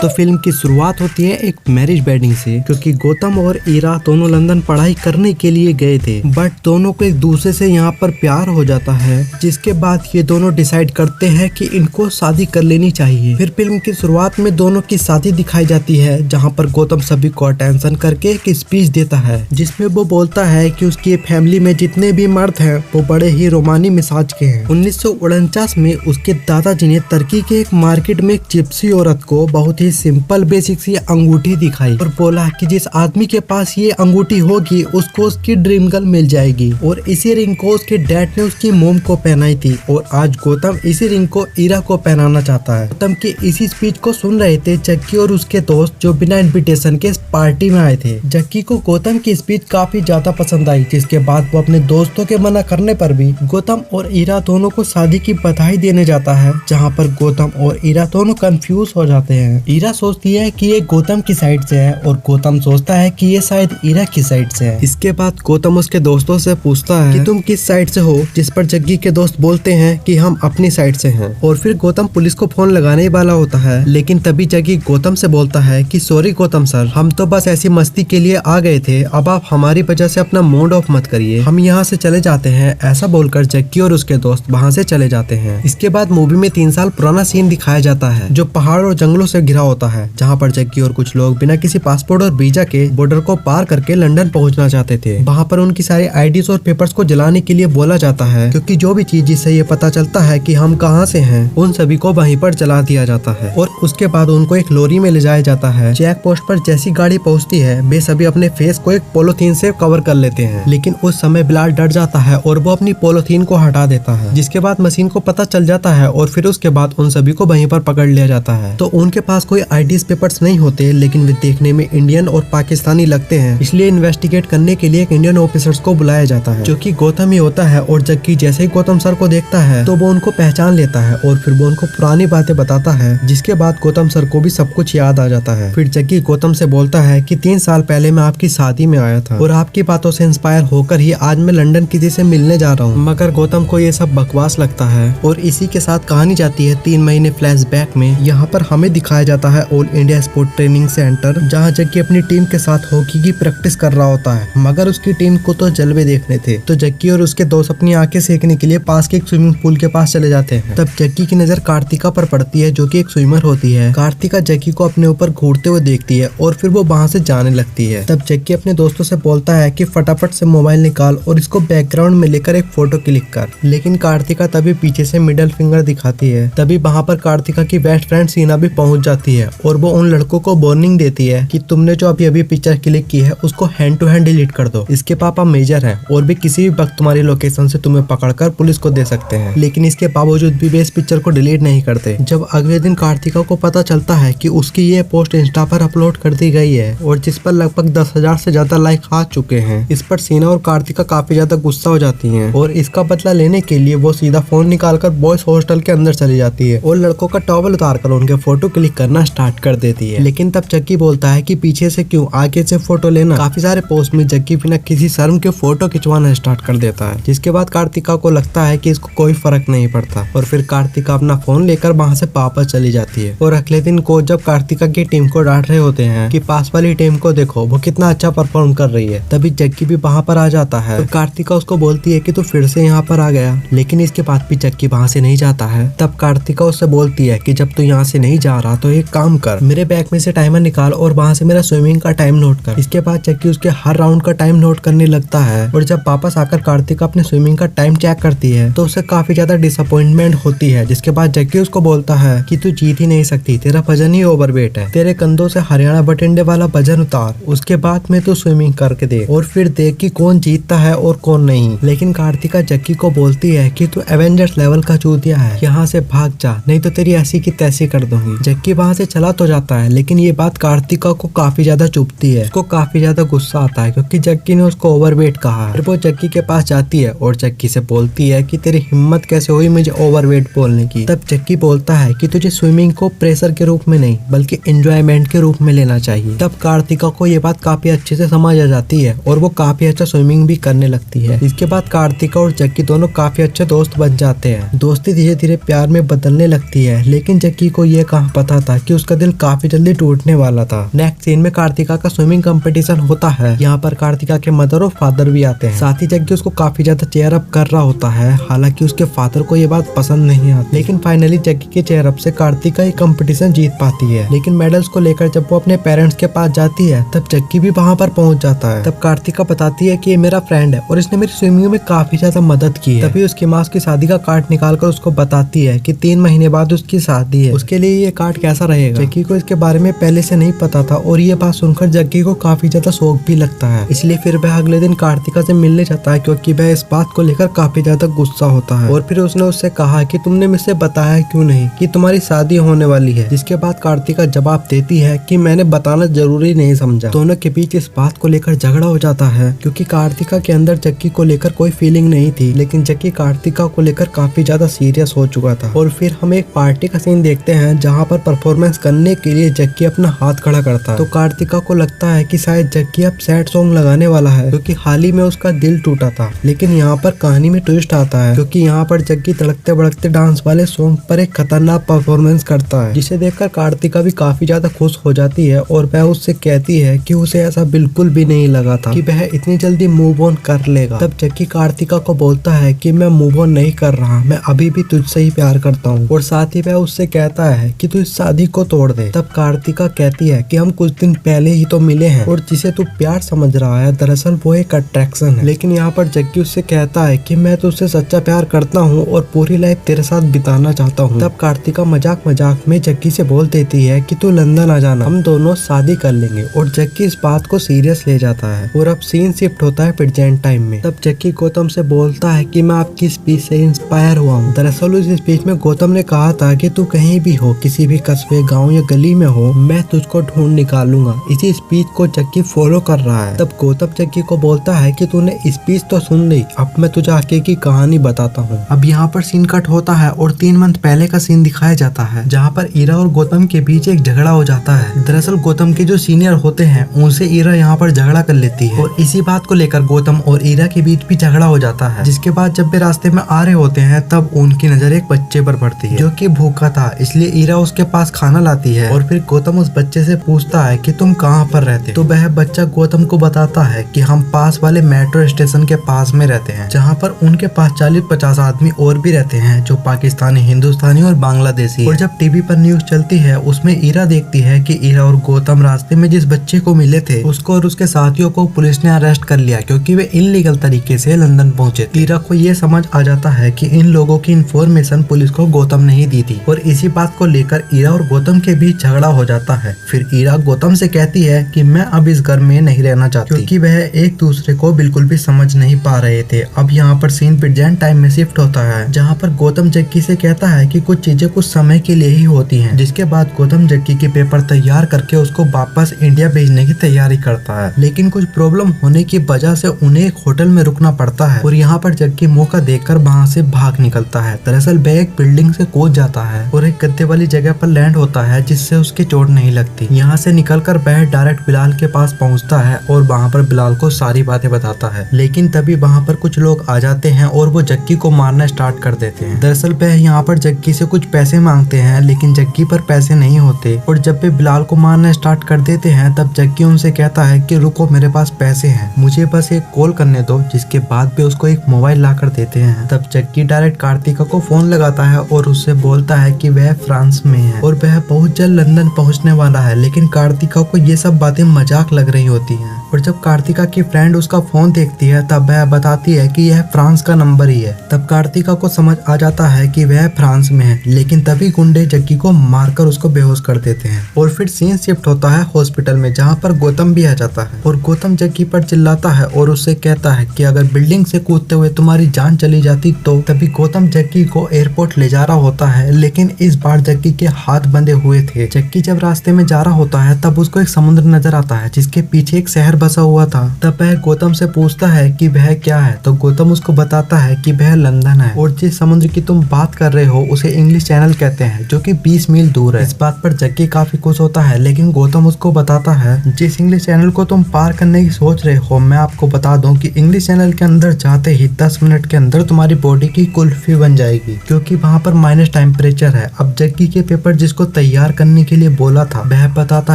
तो फिल्म की शुरुआत होती है एक मैरिज वेडिंग से, क्योंकि गौतम और ईरा दोनों लंदन पढ़ाई करने के लिए गए थे, बट दोनों को एक दूसरे से यहाँ पर प्यार हो जाता है, जिसके बाद ये दोनों डिसाइड करते हैं कि इनको शादी कर लेनी चाहिए। फिर फिल्म की शुरुआत में दोनों की शादी दिखाई जाती है, जहाँ पर गौतम सभी को अटेंशन करके एक स्पीच देता है, जिसमें वो बोलता है कि उसकी फैमिली में जितने भी मर्द हैं वो बड़े ही रोमानी मिजाज के हैं। 1949 में उसके दादाजी ने टर्की के एक मार्केट में एक जिप्सी औरत को बहुत ही सिंपल बेसिक सी अंगूठी दिखाई और बोला कि जिस आदमी के पास ये अंगूठी होगी उसको उसकी ड्रीम गर्ल मिल जाएगी, और इसी रिंग को उसके डैड ने उसकी मोम को पहनाई थी, और आज गौतम इसी रिंग को ईरा को पहनाना चाहता है। गौतम की इसी स्पीच को सुन रहे थे जक्की और उसके दोस्त, जो बिना इनविटेशन के पार्टी में आए थे। जक्की को गौतम की स्पीच काफी ज्यादा पसंद आई, जिसके बाद वो अपने दोस्तों के मना करने पर भी गौतम और ईरा दोनों को शादी की बधाई देने जाता है, जहाँ पर गौतम और ईरा दोनों कंफ्यूज हो जाते हैं। ईरा सोचती है कि ये गौतम की साइड से है और गौतम सोचता है कि ये शायद ईरा की साइड से है। इसके बाद गौतम उसके दोस्तों से पूछता है कि तुम किस साइड से हो, जिस पर जग्गी के दोस्त बोलते हैं कि हम अपनी साइड से हैं। और फिर गौतम पुलिस को फोन लगाने ही वाला होता है, लेकिन तभी जग्गी गौतम से बोलता है कि सॉरी गौतम सर, हम तो बस ऐसी मस्ती के लिए आ गए थे, अब आप हमारी वजह से अपना मूड ऑफ मत करिए, हम यहाँ से चले जाते हैं। ऐसा बोलकर जग्गी और उसके दोस्त वहाँ से चले जाते हैं। इसके बाद मूवी में 3 साल पुराना सीन दिखाया जाता है, जो पहाड़ और जंगलों से घिरा होता है, जहाँ पर जग्गी और कुछ लोग बिना किसी पासपोर्ट और वीजा के बॉर्डर को पार करके लंदन पहुँचना चाहते थे। वहाँ पर उनकी सारी आईडीज और पेपर्स को जलाने के लिए बोला जाता है, क्योंकि जो भी चीज जिससे ये पता चलता है कि हम कहाँ से हैं, उन सभी को वहीं पर जला दिया जाता है। और उसके बाद उनको एक लॉरी में ले जाया जाता है। चेक पोस्ट पर जैसी गाड़ी पहुँचती है, वे सभी अपने फेस को एक पॉलिथीन से कवर कर लेते हैं, लेकिन उस समय बिलाल डर जाता है और वो अपनी पॉलिथीन को हटा देता है, जिसके बाद मशीन को पता चल जाता है, और फिर उसके बाद उन सभी को वहीं पर पकड़ लिया जाता है। तो उनके पास कोई आईडीज पेपर्स नहीं होते, लेकिन वे देखने में इंडियन और पाकिस्तानी लगते हैं, इसलिए इन्वेस्टिगेट करने के लिए एक इंडियन ऑफिसर्स को बुलाया जाता है, जो कि गौतम ही होता है। और जग्गी जैसे ही गौतम सर को देखता है तो वो उनको पहचान लेता है, और फिर वो उनको पुरानी बातें बताता है, जिसके बाद गौतम सर को भी सब कुछ याद आ जाता है। फिर जग्गी गौतम से बोलता है कि 3 साल पहले मैं आपकी शादी में आया था, और आपकी बातों से इंस्पायर होकर ही आज मैं लंदन किसी से मिलने जा रहा हूँ। मगर गौतम को ये सब बकवास लगता है, और इसी के साथ कहानी जाती है 3 महीने फ्लैशबैक में। यहाँ पर हमें दिखाया जाता है all India sport training centre, जहाँ जग्गी अपनी टीम के साथ हॉकी की प्रैक्टिस कर रहा होता है, मगर उसकी टीम को तो जलवे देखने थे। तो जग्गी और उसके दोस्त अपनी आंखें सेकने के लिए पास के एक स्विमिंग पूल के पास चले जाते हैं। तब जग्गी की नजर कार्तिका पर पड़ती है, जो कि एक स्विमर होती है। कार्तिका जग्गी को अपने ऊपर घूरते हुए देखती है, और फिर वो वहाँ से जाने लगती है। तब जग्गी अपने दोस्तों से बोलता है कि फटाफट से मोबाइल निकाल और इसको बैकग्राउंड में लेकर एक फोटो क्लिक कर, लेकिन कार्तिका तभी पीछे से मिडिल फिंगर दिखाती है। तभी वहाँ पर कार्तिका की बेस्ट फ्रेंड सीना भी पहुँच जाती है, और वो उन लड़कों को वार्निंग देती है कि तुमने जो अभी पिक्चर क्लिक की है उसको हैंड टू हैंड डिलीट कर दो। इसके पापा मेजर हैं और भी किसी भी वक्त तुम्हारी लोकेशन से तुम्हें पकड़कर पुलिस को दे सकते हैं, लेकिन इसके बावजूद भी वे इस पिक्चर को डिलीट नहीं करते। जब अगले दिन कार्तिका को पता चलता है कि उसकी ये पोस्ट इंस्टा पर अपलोड कर दी गई है, और जिस पर लगभग 10,000 से ज्यादा लाइक आ चुके हैं, इस पर सीना और कार्तिका काफी ज्यादा गुस्सा हो जाती हैं, और इसका बदला लेने के लिए वो सीधा फोन निकालकर बॉयज हॉस्टल के अंदर चली जाती है, और लड़कों का टॉवल उतारकर उनके फोटो क्लिक करना स्टार्ट कर देती है। लेकिन तब जग्गी बोलता है कि पीछे से क्यों, आगे से फोटो लेना। काफी सारे पोस्ट में जग्गी बिना किसी शर्म के फोटो खिंचवाना स्टार्ट कर देता है, जिसके बाद कार्तिका को लगता है कि इसको कोई फर्क नहीं पड़ता, और फिर कार्तिका अपना फोन लेकर वहाँ से वापस चली जाती है। और अगले दिन कोच जब कार्तिका की टीम को डांट रहे होते हैं कि पास वाली टीम को देखो वो कितना अच्छा परफॉर्म कर रही है, तभी जग्गी भी वहाँ पर आ जाता है, और कार्तिका उसको बोलती है कि तू फिर से यहाँ पर आ गया, लेकिन इसके बाद भी जग्गी वहाँ से नहीं जाता है। तब कार्तिका उससे बोलती है कि जब तू यहाँ से नहीं जा रहा तो एक काम कर, मेरे बैग में से टाइमर निकाल और वहाँ से मेरा स्विमिंग का टाइम नोट कर। इसके बाद जग्गी उसके हर राउंड का टाइम नोट करने लगता है, और जब वापस आकर कार्तिका अपने स्विमिंग का टाइम चेक करती है तो उसे काफी ज्यादा डिसअपॉइंटमेंट होती है, जिसके बाद जग्गी उसको बोलता है कि तू जीत ही नहीं सकती, तेरा वजन ही ओवरवेट है, तेरे कंधों से हरियाणा बटिंडे वाला वजन उतार, उसके बाद में तू स्विमिंग करके दे और फिर देख कि कौन जीतता है और कौन नहीं। लेकिन कार्तिका जग्गी को बोलती है कि तू एवेंजर्स लेवल का चूतिया है, यहाँ से भाग जा, नहीं तो तेरी ऐसी की तैसी कर दूंगी। जग्गी वहाँ से चला तो जाता है, लेकिन ये बात कार्तिका को काफी ज्यादा चुभती है, उसको काफी ज्यादा गुस्सा आता है, क्योंकि जग्गी ने उसको ओवरवेट कहा। फिर वो जग्गी के पास जाती है और जग्गी से बोलती है कि तेरी हिम्मत कैसे हुई मुझे ओवरवेट बोलने की। तब जग्गी बोलता है कि तुझे स्विमिंग को प्रेशर के रूप में नहीं बल्कि एंजॉयमेंट के रूप में लेना चाहिए। तब कार्तिका को ये बात काफी अच्छे से समझ आ जाती है और वो काफी अच्छा स्विमिंग भी करने लगती है। इसके बाद कार्तिका और जग्गी दोनों काफी अच्छे दोस्त बन जाते हैं। दोस्ती धीरे धीरे प्यार में बदलने लगती है, लेकिन जग्गी को ये कहाँ पता था क्योंकि उसका दिल काफी जल्दी टूटने वाला था। नेक्स्ट सीन में कार्तिका का स्विमिंग कंपटीशन होता है। यहाँ पर कार्तिका के मदर और फादर भी आते हैं। साथ ही जग्गी उसको काफी ज्यादा चेयर अप कर रहा होता है। हालांकि उसके फादर को ये बात पसंद नहीं आती, लेकिन फाइनली जग्गी के चेयर अप से कार्तिका ये कंपटीशन जीत पाती है। लेकिन मेडल्स को लेकर जब वो अपने पेरेंट्स के पास जाती है तब जग्गी भी वहाँ पर पहुँच जाता है। तब कार्तिका बताती है कि ये मेरा फ्रेंड है और इसने मेरी स्विमिंग में काफी ज्यादा मदद की है। तभी उसकी माँ उसकी शादी का कार्ड निकाल कर उसको बताती है कि 3 महीने बाद उसकी शादी है, उसके लिए ये कार्ड कैसा रहेगा। जग्गी को इसके बारे में पहले से नहीं पता था और ये बात सुनकर जग्गी को काफी ज्यादा शौक भी लगता है। इसलिए फिर वह अगले दिन कार्तिका से मिलने जाता है क्योंकि वह इस बात को लेकर काफी ज्यादा गुस्सा होता है। और फिर उसने उससे कहा कि तुमने मुझसे बताया क्यों नहीं कि तुम्हारी शादी होने वाली है। जिसके बाद कार्तिका जवाब देती है कि मैंने बताना जरूरी नहीं समझा। दोनों के बीच इस बात को लेकर झगड़ा हो जाता है क्योंकि कार्तिका के अंदर जग्गी को लेकर कोई फीलिंग नहीं थी, लेकिन जग्गी कार्तिका को लेकर काफी ज्यादा सीरियस हो चुका था। और फिर हम एक पार्टी का सीन देखते हैं जहाँ पर परफॉर्मेंस करने के लिए जग्गी अपना हाथ खड़ा करता है। तो कार्तिका को लगता है कि शायद जग्गी अब सैड सॉन्ग लगाने वाला है क्योंकि हाल ही में उसका दिल टूटा था। लेकिन यहाँ पर कहानी में ट्विस्ट आता है क्योंकि यहाँ पर जग्गी तड़कते भड़कते डांस वाले सॉन्ग पर एक खतरनाक परफॉर्मेंस करता है, जिसे देखकर कार्तिका भी काफी ज्यादा खुश हो जाती है और वह उससे कहती है कि उसे ऐसा बिल्कुल भी नहीं लगा था कि वह इतनी जल्दी मूव ऑन कर लेगा। तब जग्गी कार्तिका को बोलता है कि मैं मूव ऑन नहीं कर रहा, मैं अभी भी तुझसे ही प्यार करता हूँ। और साथ ही वह उससे कहता है कि तू इस शादी को तोड़ दे। तब कार्तिका कहती है कि हम कुछ दिन पहले ही तो मिले हैं और जिसे तू प्यार समझ रहा है दरअसल वो एक अट्रैक्शन है। लेकिन यहाँ पर जग्गी उससे कहता है कि मैं तुझसे सच्चा प्यार करता हूँ और पूरी लाइफ तेरे साथ बिताना चाहता हूँ। तब कार्तिका मजाक मजाक में जग्गी से बोल देती है कि तू लंदन आ जाना, हम दोनों शादी कर लेंगे। और जग्गी इस बात को सीरियस ले जाता है। और अब सीन शिफ्ट होता है प्रेजेंट टाइम में। तब जग्गी गौतम से बोलता है कि मैं आपकी स्पीच से इंस्पायर हुआ हूँ। दरअसल उस स्पीच में गौतम ने कहा था कि तू कहीं भी हो, किसी भी कस्बे गाँव या गली में हो, मैं तुझको ढूंढ निकालूंगा। इसी स्पीच को जग्गी फॉलो कर रहा है। तब गौतम जग्गी को बोलता है कि तूने स्पीच तो सुन ली, अब मैं तुझे आगे की कहानी बताता हूँ। अब यहाँ पर सीन कट होता है और 3 मंथ पहले का सीन दिखाया जाता है जहाँ पर ईरा और गौतम के बीच एक झगड़ा हो जाता है। दरअसल गौतम के जो सीनियर होते हैं उनसे ईरा यहाँ पर झगड़ा कर लेती है और इसी बात को लेकर गौतम और ईरा के बीच भी झगड़ा हो जाता है। जिसके बाद जब वे रास्ते में आ रहे होते हैं तब उनकी नजर एक बच्चे पर पड़ती है जो कि भूखा था, इसलिए ईरा उसके पास खाना लाती है। और फिर गौतम उस बच्चे से पूछता है कि तुम कहाँ पर रहते? तो वह बच्चा गौतम को बताता है कि हम पास वाले मेट्रो स्टेशन के पास में रहते हैं, जहाँ पर उनके पास 40-50 आदमी और भी रहते हैं जो पाकिस्तानी, हिंदुस्तानी और बांग्लादेशी। और जब टीवी पर न्यूज चलती है उसमें ईरा देखती है कि ईरा और गौतम रास्ते में जिस बच्चे को मिले थे उसको और उसके साथियों को पुलिस ने अरेस्ट कर लिया क्योंकि वे इलीगल तरीके से लंदन पहुंचे थे। ईरा को ये समझ आ जाता है कि इन लोगों की इन्फॉर्मेशन पुलिस को गौतम ने ही दी थी और इसी बात को लेकर ईरा और गौतम के बीच झगड़ा हो जाता है। फिर ईरा गौतम से कहती है कि मैं अब इस घर में नहीं रहना चाहती क्योंकि वह एक दूसरे को बिल्कुल भी समझ नहीं पा रहे थे। अब यहाँ पर सीन प्रेजेंट टाइम में शिफ्ट होता है जहाँ पर गौतम जग्गी से कहता है कि कुछ चीजें कुछ समय के लिए ही होती हैं। जिसके बाद गौतम जग्गी के पेपर तैयार करके उसको वापस इंडिया भेजने की तैयारी करता है। लेकिन कुछ प्रॉब्लम होने की वजह से उन्हें एक होटल में रुकना पड़ता है और यहाँ पर जग्गी मौका देखकर वहाँ से भाग निकलता है। दरअसल वह एक बिल्डिंग से कूद जाता है और एक गद्दे वाली जगह पर लैंड होता है जिससे उसकी चोट नहीं लगती। यहाँ से निकलकर वह डायरेक्ट बिलाल के पास पहुँचता है और वहाँ पर बिलाल को सारी बातें बताता है। लेकिन तभी वहाँ पर कुछ लोग आ जाते हैं और वो जग्गी को मारना स्टार्ट कर देते हैं। दरअसल वह यहाँ पर जग्गी से कुछ पैसे मांगते हैं लेकिन जग्गी पर पैसे नहीं होते और जब वे बिलाल को मारना स्टार्ट कर देते हैं तब जग्गी उनसे कहता है कि रुको, मेरे पास पैसे हैं, मुझे बस एक कॉल करने दो। जिसके बाद वे उसको एक मोबाइल ला कर देते हैं। तब जग्गी डायरेक्ट कार्तिका को फोन लगाता है और उससे बोलता है कि वह फ्रांस में है और वह बहुत जल्द लंदन पहुंचने वाला है। लेकिन कार्तिका को ये सब बातें मजाक लग रही होती हैं और जब कार्तिका की फ्रेंड उसका फोन देखती है तब वह बताती है कि यह फ्रांस का नंबर ही है। तब कार्तिका को समझ आ जाता है कि वह फ्रांस में है, लेकिन तभी गुंडे जग्गी को मारकर उसको बेहोश कर देते हैं। और फिर सीन शिफ्ट होता है हॉस्पिटल में जहाँ पर गौतम भी आ जाता है और गौतम जग्गी पर चिल्लाता है और उससे कहता है कि अगर बिल्डिंग से कूदते हुए तुम्हारी जान चली जाती तो। तभी गौतम जग्गी को एयरपोर्ट ले जा रहा होता है, लेकिन इस बार जग्गी के हाथ बंधे हुए थे। जग्गी जब रास्ते में जा रहा होता है तब उसको एक समुद्र नजर आता है जिसके पीछे एक शहर घर बसा हुआ था। तब वह गौतम से पूछता है कि वह क्या है, तो गौतम उसको बताता है कि वह लंदन है और जिस समुद्र की तुम बात कर रहे हो उसे इंग्लिश चैनल कहते हैं, जो कि 20 मील दूर है। इस बात पर जग्गी काफी खुश होता है, लेकिन गौतम उसको बताता है जिस इंग्लिश चैनल को तुम पार करने की सोच रहे हो, मैं आपको बता दूं कि इंग्लिश चैनल के अंदर जाते ही 10 मिनट के अंदर तुम्हारी बॉडी की कुल्फी बन जाएगी, क्योंकि वहाँ पर माइनस टेम्परेचर है। अब जग्गी के पेपर जिसको तैयार करने के लिए बोला था, वह बताता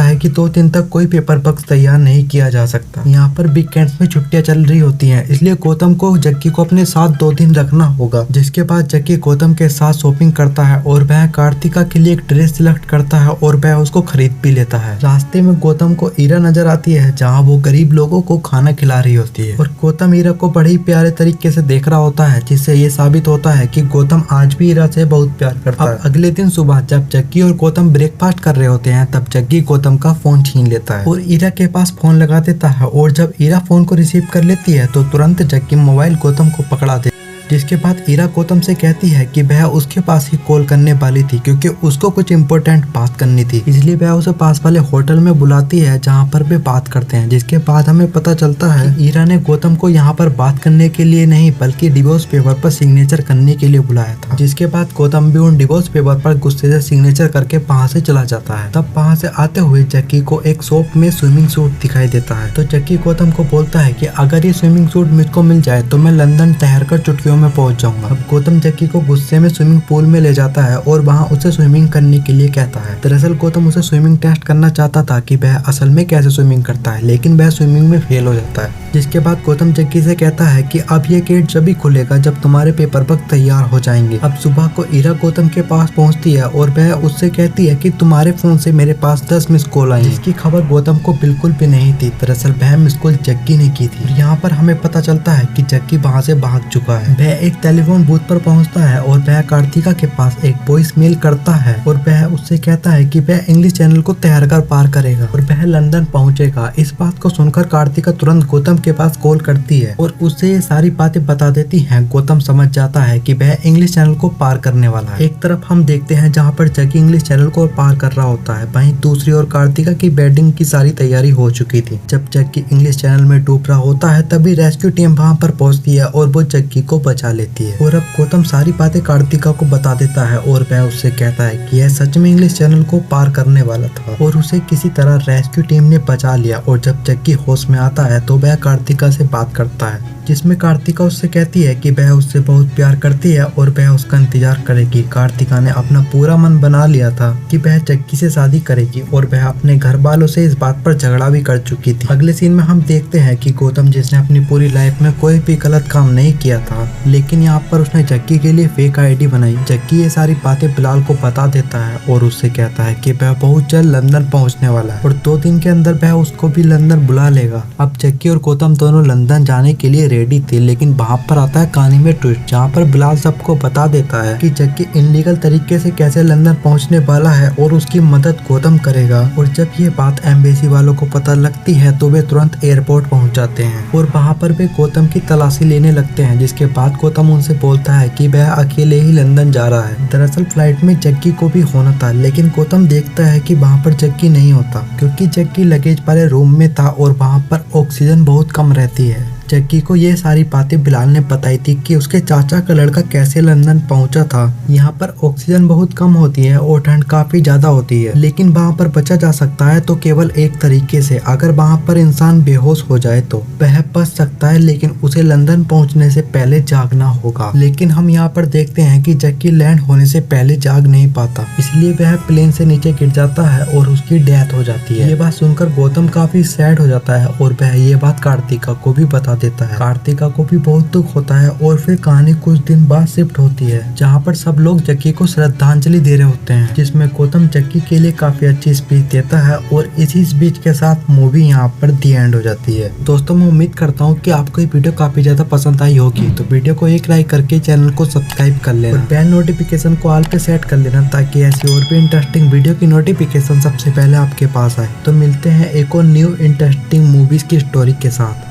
है कि 2 दिन तक कोई पेपर बक्स तैयार नहीं किया जा सकता। यहाँ पर वीकेंड्स में छुट्टियां चल रही होती हैं, इसलिए गौतम को जग्गी को अपने साथ 2 दिन रखना होगा। जिसके बाद जग्गी गौतम के साथ शॉपिंग करता है और वह कार्तिका के लिए एक ड्रेस सिलेक्ट करता है और वह उसको खरीद भी लेता है। रास्ते में गौतम को ईरा नजर आती है, जहाँ वो गरीब लोगों को खाना खिला रही होती है और गौतम ईरा को बड़े ही प्यारे तरीके से देख रहा होता है, जिससे ये साबित होता है कि गौतम आज भी ईरा से बहुत प्यार करता है। अगले दिन सुबह जब जग्गी और गौतम ब्रेकफास्ट कर रहे होते हैं, तब जग्गी गौतम का फोन छीन लेता है और ईरा के पास फोन लगा देता है और जब ईरा फोन को रिसीव कर लेती है तो तुरंत जग्गी मोबाइल गौतम को पकड़ा दे। जिसके बाद ईरा गौतम से कहती है कि वह उसके पास ही कॉल करने वाली थी, क्योंकि उसको कुछ इम्पोर्टेंट बात करनी थी, इसलिए वह उसे पास वाले होटल में बुलाती है जहां पर वे बात करते हैं। जिसके बाद हमें पता चलता है कि ईरा ने गौतम को यहां पर बात करने के लिए नहीं बल्कि डिवोर्स पेपर पर सिग्नेचर करने के लिए बुलाया था। जिसके बाद गौतम भी उन डिवोर्स पेपर पर गुस्से से सिग्नेचर करके वहाँ से चला जाता है। तब वहाँ से आते हुए जग्गी को एक शॉप में स्विमिंग सूट दिखाई देता है, तो जग्गी गौतम को बोलता है कि अगर ये स्विमिंग सूट मुझको मिल जाए तो मैं लंदन ठहर कर चुटकियों में पहुंच जाऊंगा। अब गौतम जग्गी को गुस्से में स्विमिंग पूल में ले जाता है और वहाँ उसे स्विमिंग करने के लिए कहता है। दरअसल गौतम उसे स्विमिंग टेस्ट करना चाहता था कि वह असल में कैसे स्विमिंग करता है, लेकिन वह स्विमिंग में फेल हो जाता है। जिसके बाद गौतम जग्गी से कहता है कि अब ये गेट जब भी खुलेगा जब तुम्हारे पेपर वर्क तैयार हो जाएंगे। अब सुबह को ईरा गौतम के पास पहुंचती है और वह उससे कहती है कि तुम्हारे फोन से मेरे पास 10 मिस कॉल आई, जिसकी खबर गौतम को बिल्कुल भी नहीं थी। दरअसल वह मिस कॉल जग्गी ने की थी। यहाँ पर हमें पता चलता है कि जग्गी वहाँ से भाग चुका है। वह एक टेलीफोन बूथ पर पहुँचता है और वह कार्तिका के पास एक वॉइस मेल करता है और वह उससे कहता है कि वह इंग्लिश चैनल को तैर कर पार करेगा और वह लंदन पहुँचेगा। इस बात को सुनकर कार्तिका तुरंत गौतम के पास कॉल करती है और उससे ये सारी बातें बता देती हैं। गौतम समझ जाता है कि वह इंग्लिश चैनल को पार करने वाला है। एक तरफ हम देखते हैं जहाँ पर जग्गी इंग्लिश चैनल को पार कर रहा होता है, वहीं दूसरी ओर कार्तिका की वेडिंग की सारी तैयारी हो चुकी थी। जब जग्गी इंग्लिश चैनल में डूब रहा होता है तभी रेस्क्यू टीम वहाँ पर पहुँचती है और वो जग्गी को बचा लेती है। और अब गौतम सारी बातें कार्तिका को बता देता है और वह उससे कहता है कि यह सच में इंग्लिश चैनल को पार करने वाला था और उसे किसी तरह रेस्क्यू टीम ने बचा लिया। और जब जग्गी होश में आता है तो वह कार्तिका से बात करता है, जिसमें कार्तिका उससे कहती है कि वह उससे बहुत प्यार करती है और वह उसका इंतजार करेगी। कार्तिका ने अपना पूरा मन बना लिया था कि वह जग्गी से शादी करेगी और वह अपने घर वालों से इस बात पर झगड़ा भी कर चुकी थी। अगले सीन में हम देखते हैं कि गौतम, जिसने अपनी पूरी लाइफ में कोई भी गलत काम नहीं किया था, लेकिन यहाँ पर उसने जग्गी के लिए फेक आईडी बनाई। जग्गी ये सारी बातें बिलाल को बता देता है और उससे कहता है कि वह बहुत जल्द लंदन पहुँचने वाला है और 2 दिन के अंदर वह उसको भी लंदन बुला लेगा। अब जग्गी और गौतम दोनों लंदन जाने के लिए रेडी थे, लेकिन वहाँ पर आता है कहानी में ट्विस्ट, जहाँ पर बिलाल सबको बता देता है कि जग्गी इनलीगल तरीके से कैसे लंदन पहुँचने वाला है और उसकी मदद गौतम करेगा। और जब ये बात एम्बेसी वालों को पता लगती है तो वे तुरंत एयरपोर्ट पहुँच जाते हैं और वहाँ पर वे गौतम की तलाशी लेने लगते हैं। जिसके बाद गौतम उनसे बोलता है कि वह अकेले ही लंदन जा रहा है। दरअसल फ्लाइट में जग्गी को भी होना था, लेकिन गौतम देखता है कि वहाँ पर जग्गी नहीं होता, क्योंकि जग्गी लगेज वाले रूम में था और वहाँ पर ऑक्सीजन बहुत कम रहती है। जग्गी को ये सारी बातें बिलाल ने बताई थी कि उसके चाचा का लड़का कैसे लंदन पहुंचा था। यहाँ पर ऑक्सीजन बहुत कम होती है और ठंड काफी ज्यादा होती है, लेकिन वहाँ पर बचा जा सकता है तो केवल एक तरीके से, अगर वहाँ पर इंसान बेहोश हो जाए तो वह बच सकता है, लेकिन उसे लंदन पहुँचने से पहले जागना होगा। लेकिन हम यहाँ पर देखते हैं कि जग्गी लैंड होने से पहले जाग नहीं पाता, इसलिए वह प्लेन से नीचे गिर जाता है और उसकी डेथ हो जाती है। ये बात सुनकर गौतम काफी सैड हो जाता है और वह ये बात कार्तिका को भी बता देता है। कार्तिका को भी बहुत दुख होता है और फिर कहानी कुछ दिन बाद शिफ्ट होती है, जहाँ पर सब लोग जग्गी को श्रद्धांजलि दे रहे होते हैं, जिसमें गौतम जग्गी के लिए काफी अच्छी स्पीच देता है और इसी स्पीच के साथ मूवी यहाँ पर दी एंड हो जाती है। दोस्तों, मैं उम्मीद करता हूँ कि आपको ये वीडियो काफी ज्यादा पसंद आई होगी, तो वीडियो को एक लाइक करके चैनल को सब्सक्राइब कर लेना और बेल नोटिफिकेशन को ऑल पे सेट कर लेना, ताकि ऐसी और भी इंटरेस्टिंग वीडियो की नोटिफिकेशन सबसे पहले आपके पास आए। तो मिलते हैं एक और न्यू इंटरेस्टिंग मूवीज की स्टोरी के साथ।